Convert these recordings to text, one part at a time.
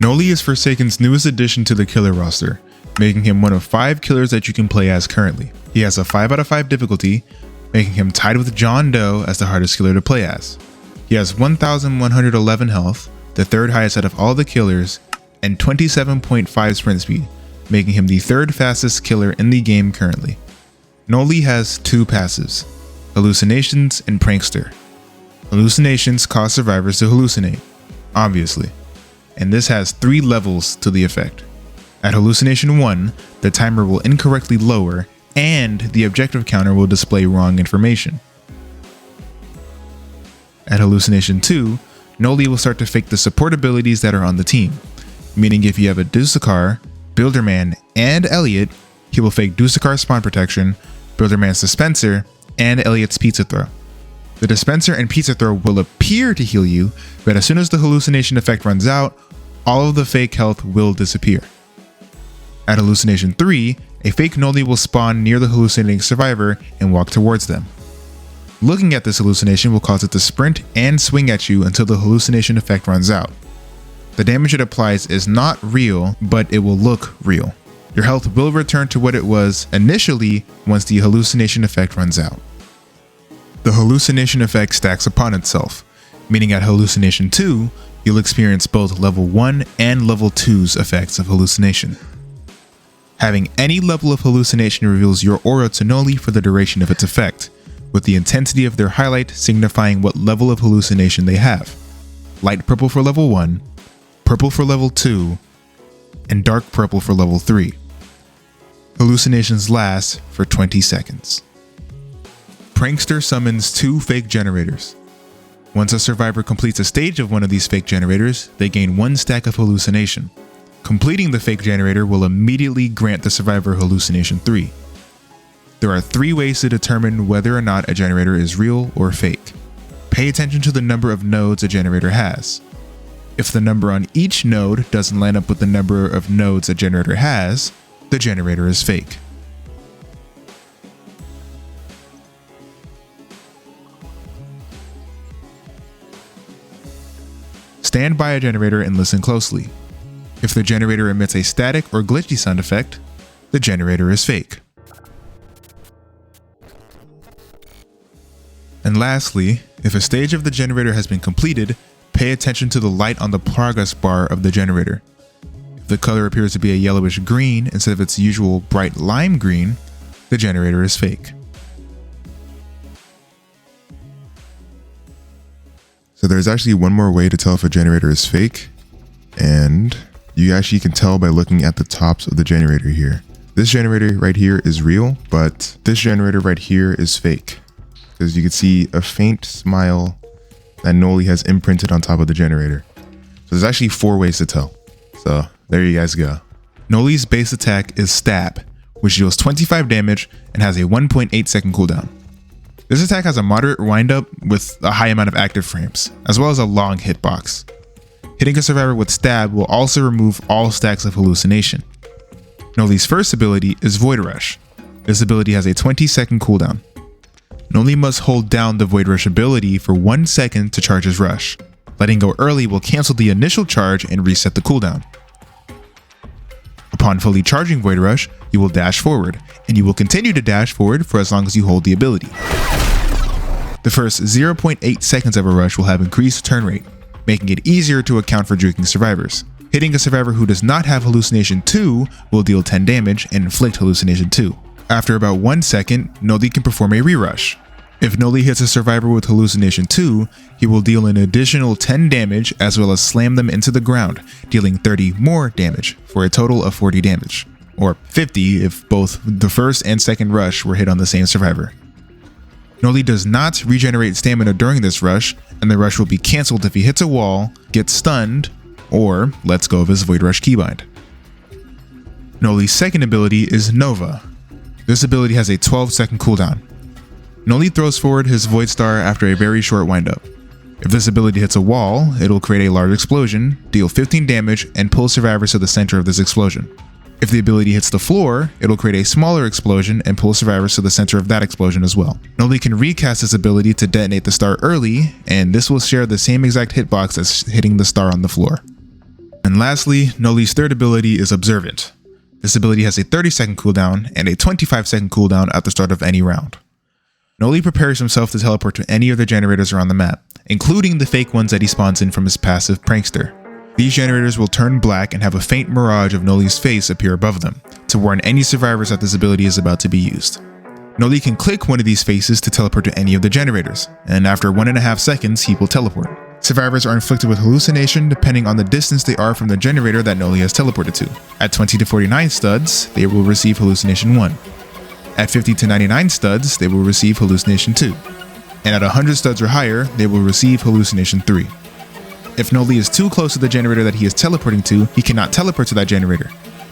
N-n-n-n-n-n-noli is Forsaken's newest addition to the killer roster, making him one of 5 killers that you can play as currently. He has a 5 out of 5 difficulty, making him tied with John Doe as the hardest killer to play as. He has 1,111 health, the 3rd highest out of all the killers, and 27.5 sprint speed, making him the 3rd fastest killer in the game currently. N-n-n-n-n-noli has 2 passives, Hallucinations and Prankster. Hallucinations cause survivors to hallucinate, obviously, and this has 3 levels to the effect. At Hallucination 1, the timer will incorrectly lower and the objective counter will display wrong information. At Hallucination 2, N-n-n-n-noli will start to fake the support abilities that are on the team, meaning if you have a Dusakar, Builderman, and Elliot, he will fake Dusakar's spawn protection, Builderman's dispenser, and Elliot's pizza throw. The dispenser and pizza throw will appear to heal you, but as soon as the hallucination effect runs out, all of the fake health will disappear. At Hallucination 3, a fake N-n-n-noli will spawn near the hallucinating survivor and walk towards them. Looking at this hallucination will cause it to sprint and swing at you until the hallucination effect runs out. The damage it applies is not real, but it will look real. Your health will return to what it was initially once the hallucination effect runs out. The hallucination effect stacks upon itself, meaning at Hallucination 2, you'll experience both level 1 and level 2's effects of hallucination. Having any level of hallucination reveals your aura to N-n-n-noli for the duration of its effect, with the intensity of their highlight signifying what level of hallucination they have. Light purple for level 1, purple for level 2, and dark purple for level 3. Hallucinations last for 20 seconds. Prankster summons 2 fake generators. Once a survivor completes a stage of one of these fake generators, they gain 1 stack of hallucination. Completing the fake generator will immediately grant the survivor Hallucination 3. There are 3 ways to determine whether or not a generator is real or fake. Pay attention to the number of nodes a generator has. If the number on each node doesn't line up with the number of nodes a generator has, the generator is fake. Stand by a generator and listen closely. If the generator emits a static or glitchy sound effect, the generator is fake. And lastly, if a stage of the generator has been completed, pay attention to the light on the progress bar of the generator. If the color appears to be a yellowish green instead of its usual bright lime green, the generator is fake. So there's actually one more way to tell if a generator is fake, and you actually can tell by looking at the tops of the generator here. This generator right here is real, but this generator right here is fake. Because you can see a faint smile that N-n-n-noli has imprinted on top of the generator. So there's actually 4 ways to tell. So there you guys go. N-n-noli's base attack is Stab, which deals 25 damage and has a 1.8 second cooldown. This attack has a moderate windup with a high amount of active frames, as well as a long hitbox. Hitting a survivor with Stab will also remove all stacks of hallucination. N-n-noli's first ability is Void Rush. This ability has a 20-second cooldown. N-n-noli must hold down the Void Rush ability for 1 second to charge his rush. Letting go early will cancel the initial charge and reset the cooldown. Upon fully charging Void Rush, you will dash forward, and you will continue to dash forward for as long as you hold the ability. The first 0.8 seconds of a rush will have increased turn rate, making it easier to account for juking survivors. Hitting a survivor who does not have Hallucination 2 will deal 10 damage and inflict Hallucination 2. After about 1 second, N-n-noli can perform a re-rush. If N-n-noli hits a survivor with Hallucination 2, he will deal an additional 10 damage as well as slam them into the ground, dealing 30 more damage for a total of 40 damage, or 50 if both the first and second rush were hit on the same survivor. N-n-noli does not regenerate stamina during this rush, and the rush will be cancelled if he hits a wall, gets stunned, or lets go of his Void Rush keybind. N-n-noli's second ability is Nova. This ability has a 12-second cooldown. N-n-noli throws forward his Void Star after a very short windup. If this ability hits a wall, it will create a large explosion, deal 15 damage, and pull survivors to the center of this explosion. If the ability hits the floor, it'll create a smaller explosion and pull survivors to the center of that explosion as well. N-n-noli can recast this ability to detonate the star early, and this will share the same exact hitbox as hitting the star on the floor. And lastly, Noli's third ability is Observant. This ability has a 30-second cooldown and a 25-second cooldown at the start of any round. Noli prepares himself to teleport to any of the generators around the map, including the fake ones that he spawns in from his passive Prankster. These generators will turn black and have a faint mirage of Noli's face appear above them, to warn any survivors that this ability is about to be used. Noli can click one of these faces to teleport to any of the generators, and after 1.5 seconds he will teleport. Survivors are inflicted with hallucination depending on the distance they are from the generator that Noli has teleported to. At 20 to 49 studs, they will receive hallucination 1. At 50 to 99 studs, they will receive hallucination 2. And at 100 studs or higher, they will receive hallucination 3. If Noli is too close to the generator that he is teleporting to, he cannot teleport to that generator.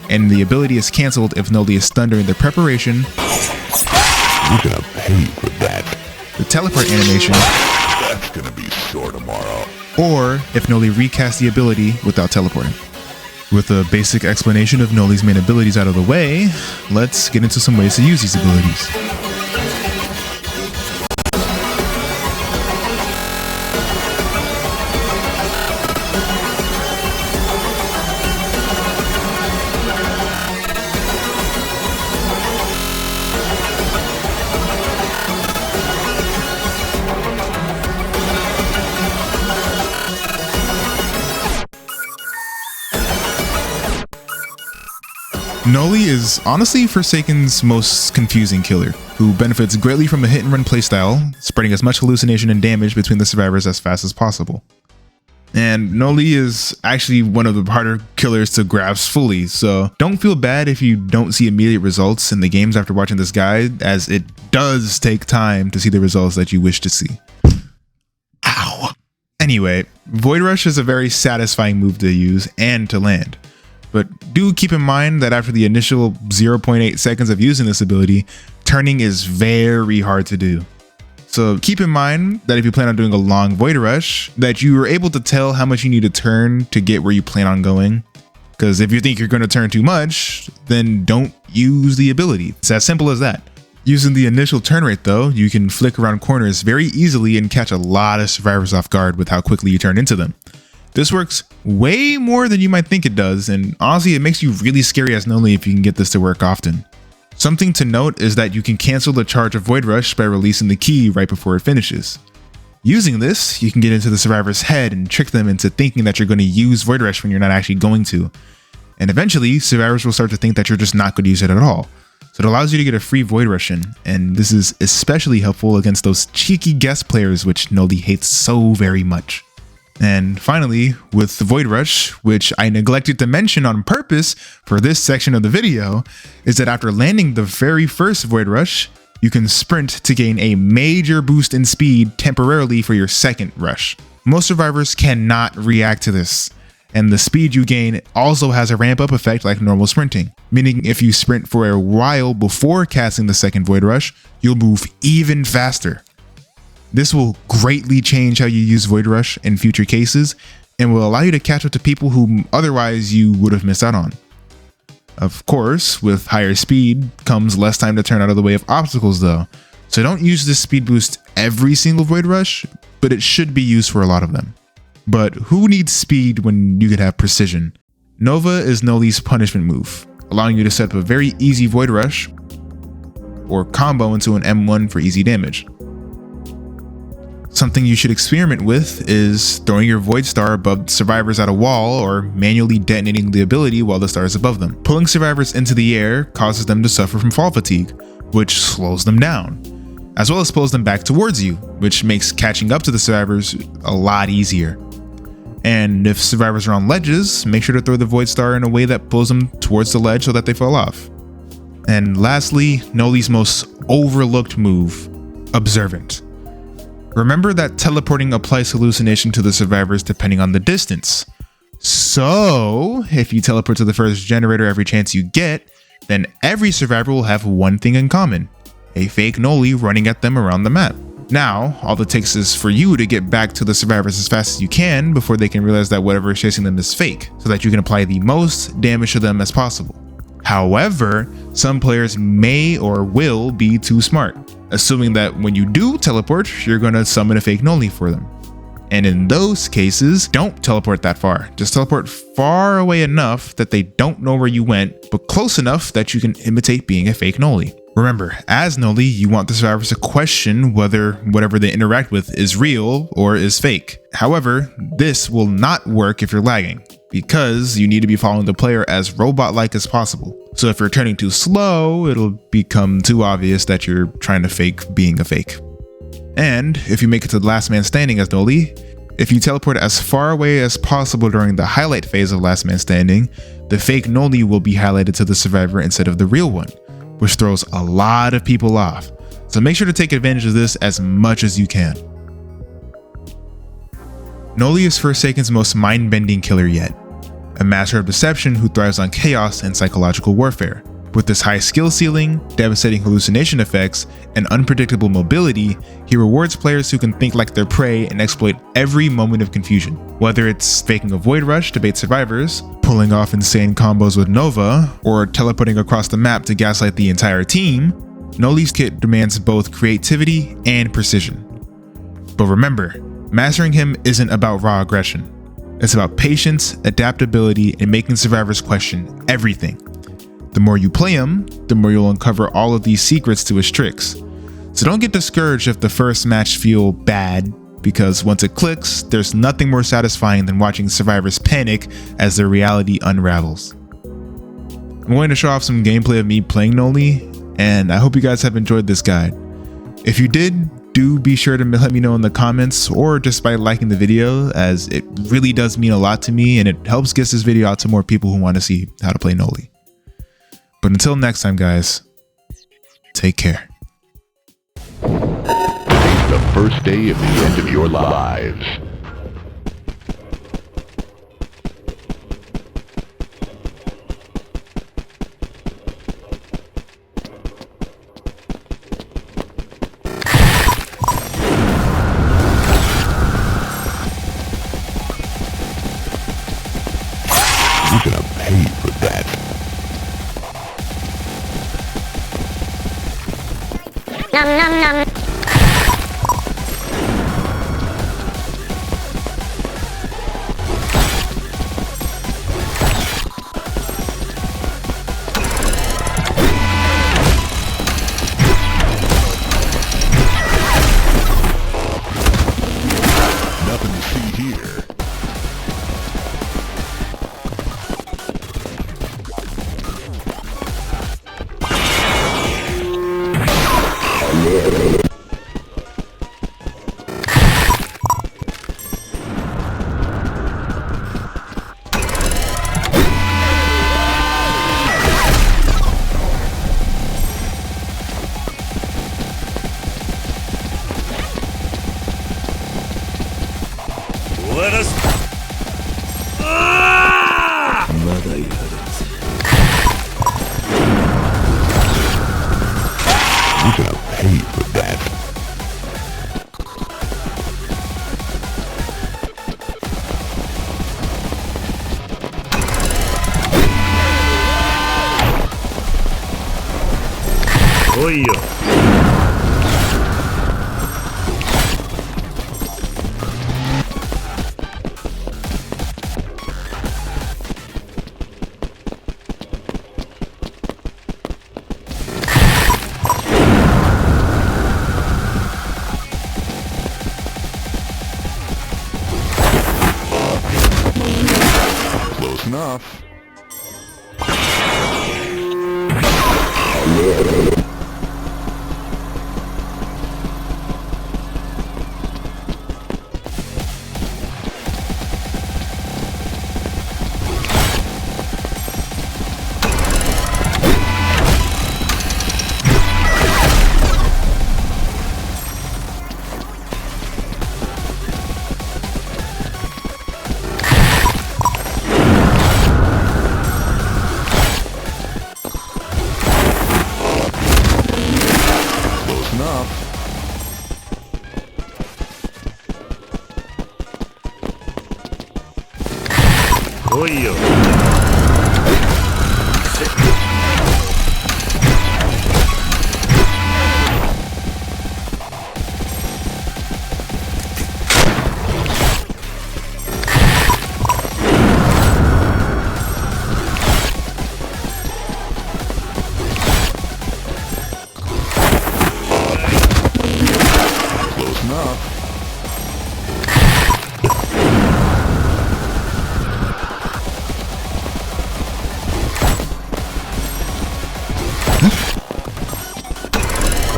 And the ability is cancelled if Noli is stunned during the preparation. You're gonna pay for that. The teleport animation. That's gonna be sore tomorrow. Or if Noli recasts the ability without teleporting. With a basic explanation of Noli's main abilities out of the way, let's get into some ways to use these abilities. Noli is honestly Forsaken's most confusing killer, who benefits greatly from a hit-and-run playstyle, spreading as much hallucination and damage between the survivors as fast as possible. And Noli is actually one of the harder killers to grasp fully, so don't feel bad if you don't see immediate results in the games after watching this guide, as it does take time to see the results that you wish to see. Ow! Anyway, Void Rush is a very satisfying move to use and to land. But do keep in mind that after the initial 0.8 seconds of using this ability, turning is very hard to do. So keep in mind that if you plan on doing a long Void Rush, that you are able to tell how much you need to turn to get where you plan on going. Because if you think you're going to turn too much, then don't use the ability. It's as simple as that. Using the initial turn rate though, you can flick around corners very easily and catch a lot of survivors off guard with how quickly you turn into them. This works way more than you might think it does, and honestly it makes you really scary as Noli if you can get this to work often. Something to note is that you can cancel the charge of Void Rush by releasing the key right before it finishes. Using this, you can get into the survivor's head and trick them into thinking that you're going to use Void Rush when you're not actually going to. And eventually, survivors will start to think that you're just not going to use it at all. So it allows you to get a free Void Rush in, and this is especially helpful against those cheeky guest players which Noli hates so very much. And finally, with the Void Rush, which I neglected to mention on purpose for this section of the video, is that after landing the very first Void Rush, you can sprint to gain a major boost in speed temporarily for your second rush. Most survivors cannot react to this, and the speed you gain also has a ramp up effect like normal sprinting, meaning if you sprint for a while before casting the second Void Rush, you'll move even faster. This will greatly change how you use Void Rush in future cases and will allow you to catch up to people whom otherwise you would have missed out on. Of course, with higher speed comes less time to turn out of the way of obstacles though, so don't use this speed boost every single Void Rush, but it should be used for a lot of them. But who needs speed when you could have precision? Nova is Noli's punishment move, allowing you to set up a very easy Void Rush or combo into an M1 for easy damage. Something you should experiment with is throwing your Void Star above survivors at a wall or manually detonating the ability while the star is above them. Pulling survivors into the air causes them to suffer from fall fatigue, which slows them down, as well as pulls them back towards you, which makes catching up to the survivors a lot easier. And if survivors are on ledges, make sure to throw the Void Star in a way that pulls them towards the ledge so that they fall off. And lastly, Noli's most overlooked move, Observant. Remember that teleporting applies hallucination to the survivors depending on the distance. So, if you teleport to the first generator every chance you get, then every survivor will have one thing in common, a fake Noli running at them around the map. Now, all it takes is for you to get back to the survivors as fast as you can before they can realize that whatever is chasing them is fake, so that you can apply the most damage to them as possible. However, some players may or will be too smart, assuming that when you do teleport, you're going to summon a fake Noli for them. And in those cases, don't teleport that far. Just teleport far away enough that they don't know where you went, but close enough that you can imitate being a fake Noli. Remember, as Noli, you want the survivors to question whether whatever they interact with is real or is fake. However, this will not work if you're lagging, because you need to be following the player as robot-like as possible. So if you're turning too slow, it'll become too obvious that you're trying to fake being a fake. And if you make it to the last man standing as Noli, if you teleport as far away as possible during the highlight phase of last man standing, the fake Noli will be highlighted to the survivor instead of the real one, which throws a lot of people off. So make sure to take advantage of this as much as you can. Noli is Forsaken's most mind-bending killer yet, a master of deception who thrives on chaos and psychological warfare. With his high skill ceiling, devastating hallucination effects, and unpredictable mobility, he rewards players who can think like their prey and exploit every moment of confusion. Whether it's faking a void rush to bait survivors, pulling off insane combos with Nova, or teleporting across the map to gaslight the entire team, Noli's kit demands both creativity and precision. But remember, mastering him isn't about raw aggression. It's about patience, adaptability, and making survivors question everything. The more you play him, the more you'll uncover all of these secrets to his tricks. So don't get discouraged if the first match feel bad, because once it clicks, there's nothing more satisfying than watching survivors panic as their reality unravels. I'm going to show off some gameplay of me playing Noli, and I hope you guys have enjoyed this guide. If you did, do be sure to let me know in the comments or just by liking the video, as it really does mean a lot to me and it helps get this video out to more people who want to see how to play Noli. But until next time, guys, take care. The first day of the end of your lives. You're gonna pay for that. Nom nom nom. Nothing to see here. Let us. You're gonna pay for that. Oi yo. Close enough.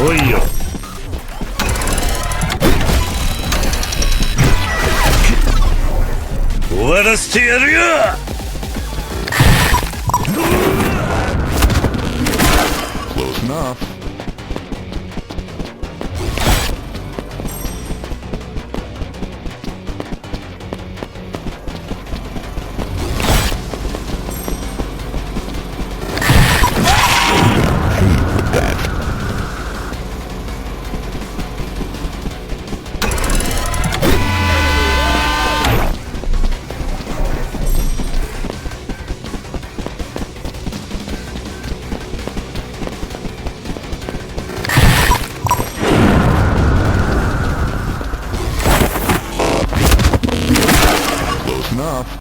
来いよ。終わらせてやるよ。Close enough. Close enough.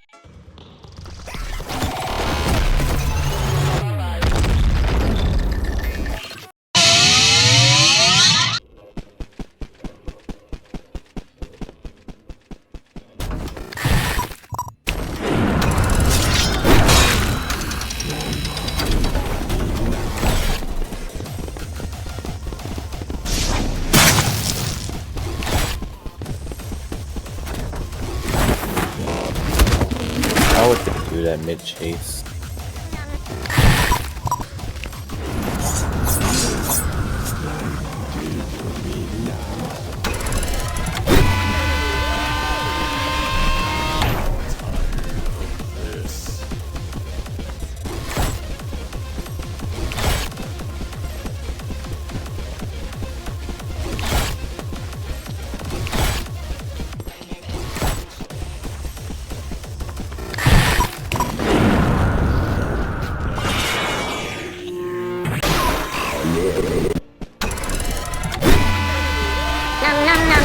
How would they do that mid-chase? Nom nom nom.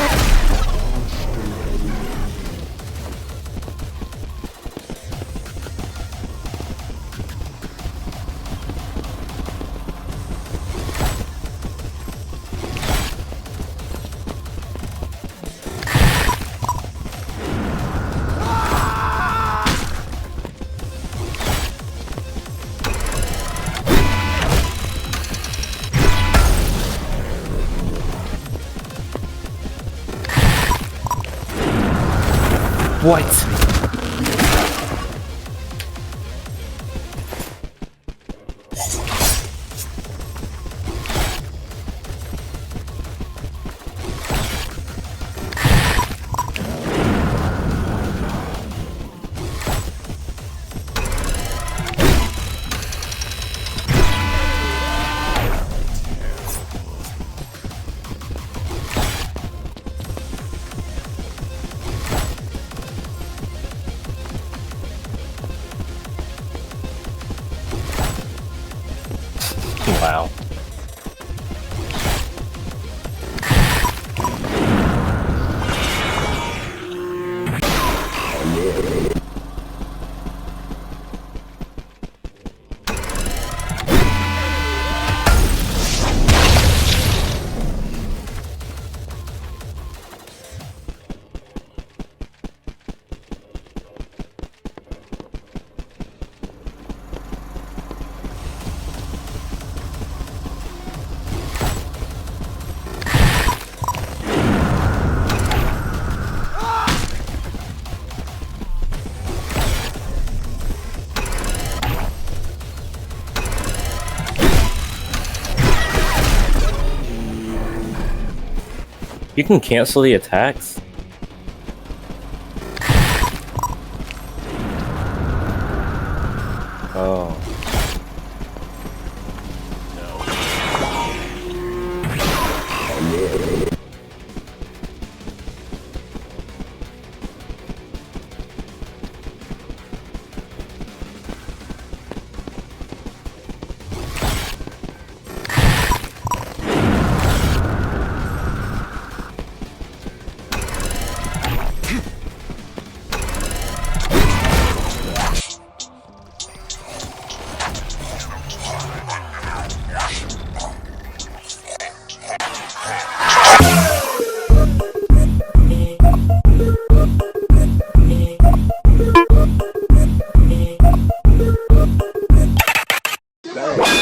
What? Wow. You can cancel the attacks? Oh.